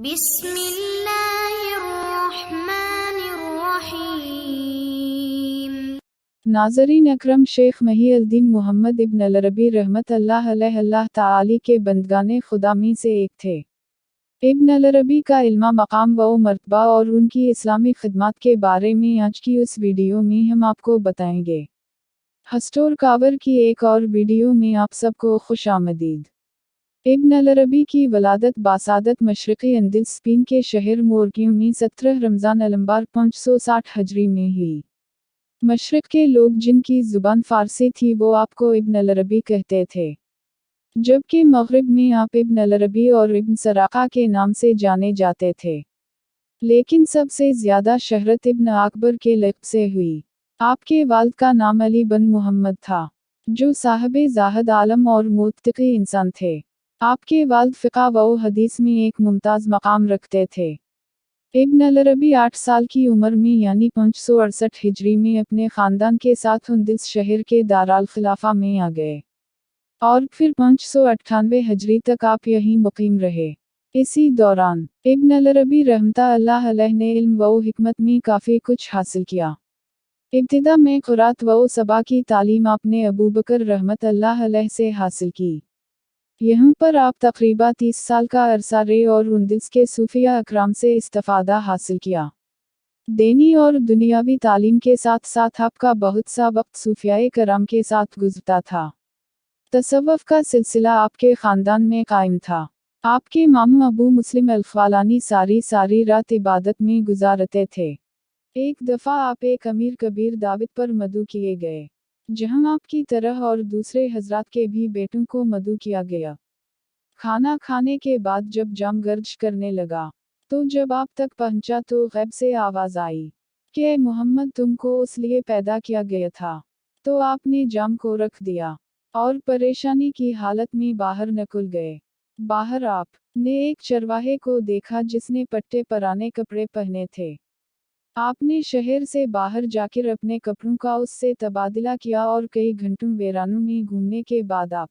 بسم اللہ الرحمن الرحیم۔ ناظرین اکرم، شیخ محی الدین محمد ابن العربی رحمت اللہ علیہ اللہ تعالی کے بندگان خدا میں سے ایک تھے۔ ابن العربی کا علمی مقام و مرتبہ اور ان کی اسلامی خدمات کے بارے میں آج کی اس ویڈیو میں ہم آپ کو بتائیں گے۔ ہسٹور کاور کی ایک اور ویڈیو میں آپ سب کو خوش آمدید۔ ابن العربی کی ولادت باسعادت مشرقی اندلس اسپین کے شہر مورکیو میں 17 رمضان الانبار 560 ہجری میں ہوئی۔ مشرق کے لوگ جن کی زبان فارسی تھی وہ آپ کو ابن العربی کہتے تھے، جبکہ مغرب میں آپ ابن العربی اور ابن سراقہ کے نام سے جانے جاتے تھے، لیکن سب سے زیادہ شہرت ابن اکبر کے لقب سے ہوئی۔ آپ کے والد کا نام علی بن محمد تھا، جو صاحب زاہد عالم اور متقی انسان تھے۔ آپ کے والد فقہ و حدیث میں ایک ممتاز مقام رکھتے تھے۔ ابن العربی 8 سال کی عمر میں یعنی 568 ہجری میں اپنے خاندان کے ساتھ اندلس شہر کے دارالخلافہ میں آ گئے، اور پھر 598 ہجری تک آپ یہیں مقیم رہے۔ اسی دوران ابن العربی رحمۃ اللہ علیہ نے علم و حکمت میں کافی کچھ حاصل کیا۔ ابتدا میں قرات و سبا کی تعلیم آپ نے ابوبکر رحمۃ اللہ علیہ سے حاصل کی۔ یہاں پر آپ تقریباً 30 سال کا عرصہ رہے اور اندلس کے صوفیاء اکرام سے استفادہ حاصل کیا۔ دینی اور دنیاوی تعلیم کے ساتھ ساتھ آپ کا بہت سا وقت صوفیاء کرام کے ساتھ گزرتا تھا۔ تصوف کا سلسلہ آپ کے خاندان میں قائم تھا۔ آپ کے ماموں ابو مسلم الخولانی ساری رات عبادت میں گزارتے تھے۔ ایک دفعہ آپ ایک امیر کبیر دعوت پر مدعو کیے گئے، جہاں آپ کی طرح اور دوسرے حضرات کے بھی بیٹوں کو مدعو کیا گیا۔ کھانا کھانے کے بعد جب جام گرج کرنے لگا، تو جب آپ تک پہنچا تو غیب سے آواز آئی کہ اے محمد، تم کو اس لیے پیدا کیا گیا تھا۔ تو آپ نے جام کو رکھ دیا اور پریشانی کی حالت میں باہر نکل گئے۔ باہر آپ نے ایک چرواہے کو دیکھا جس نے پٹے پرانے کپڑے پہنے تھے۔ آپ نے شہر سے باہر جا کر اپنے کپڑوں کا اس سے تبادلہ کیا اور کئی گھنٹوں ویرانوں میں گھومنے کے بعد آپ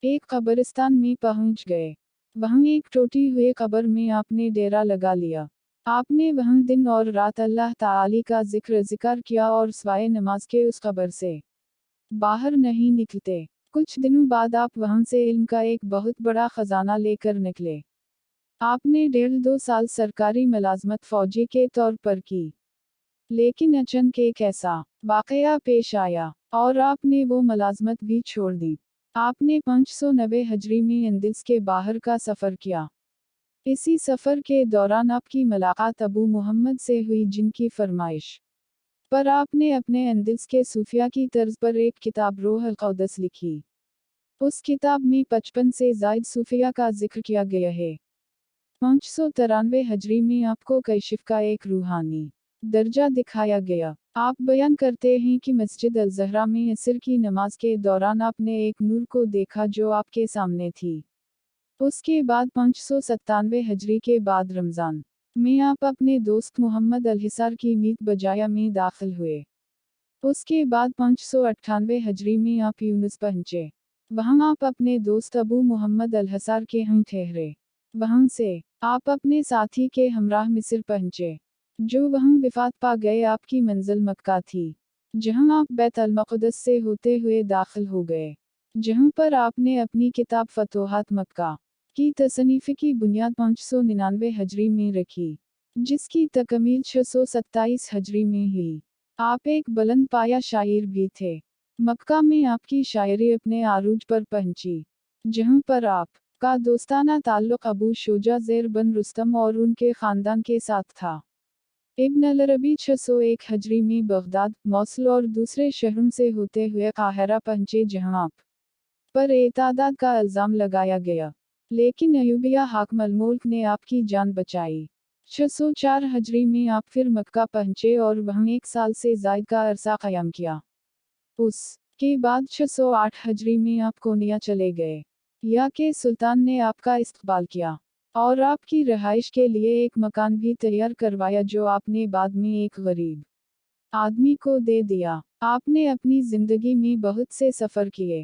ایک قبرستان میں پہنچ گئے۔ وہاں ایک ٹوٹی ہوئے قبر میں آپ نے ڈیرا لگا لیا۔ آپ نے وہاں دن اور رات اللہ تعالی کا ذکر کیا اور سوائے نماز کے اس قبر سے باہر نہیں نکلتے۔ کچھ دنوں بعد آپ وہاں سے علم کا ایک بہت بڑا خزانہ لے کر نکلے۔ آپ نے 1.5-2 سال سرکاری ملازمت فوجی کے طور پر کی، لیکن اچانک ایک ایسا واقعہ پیش آیا اور آپ نے وہ ملازمت بھی چھوڑ دی۔ آپ نے 590 ہجری میں اندلس کے باہر کا سفر کیا۔ اسی سفر کے دوران آپ کی ملاقات ابو محمد سے ہوئی، جن کی فرمائش پر آپ نے اپنے اندلس کے صوفیاء کی طرز پر ایک کتاب روح القدس لکھی۔ اس کتاب میں 55 سے زائد صوفیاء کا ذکر کیا گیا ہے۔ 593 ہجری میں آپ کو کشف کا ایک روحانی درجہ دکھایا گیا۔ آپ بیان کرتے ہیں کہ مسجد الزہرا میں عصر کی نماز کے دوران آپ نے ایک نور کو دیکھا جو آپ کے سامنے تھی۔ اس کے بعد 597 ہجری کے بعد رمضان میں آپ اپنے دوست محمد الحصار کی میت بجایا میں داخل ہوئے۔ اس کے بعد 598 ہجری میں آپ یونس پہنچے۔ وہاں آپ اپنے دوست ابو محمد الحصار کے ہم ٹھہرے۔ وہاں سے آپ اپنے ساتھی کے ہمراہ مصر پہنچے، جو وہاں وفات پا گئے۔ آپ کی منزل مکہ تھی، جہاں آپ بیت المقدس سے ہوتے ہوئے داخل ہو گئے، جہاں پر آپ نے اپنی کتاب فتوحات مکہ کی تصنیف کی بنیاد 599 ہجری میں رکھی، جس کی تکمیل 627 ہجری میں ہوئی۔ آپ ایک بلند پایہ شاعر بھی تھے۔ مکہ میں آپ کی شاعری اپنے عروج پر پہنچی، جہاں پر آپ کا دوستانہ تعلق ابو شجاع زیر بن رستم اور ان کے خاندان کے ساتھ تھا۔ ابن العربی 601 ہجری میں بغداد، موصل اور دوسرے شہروں سے ہوتے ہوئے قاہرہ پہنچے، جہاں آپ پر اعتداد کا الزام لگایا گیا، لیکن ایوبیہ حاکم الملک نے آپ کی جان بچائی۔ 604 ہجری میں آپ پھر مکہ پہنچے اور وہاں 1 سال سے زائد کا عرصہ قیام کیا۔ اس کے بعد 608 ہجری میں آپ کونیا چلے گئے۔ یا کے سلطان نے آپ کا استقبال کیا اور آپ کی رہائش کے لیے ایک مکان بھی تیار کروایا، جو آپ نے بعد میں ایک غریب آدمی کو دے دیا۔ آپ نے اپنی زندگی میں بہت سے سفر کیے۔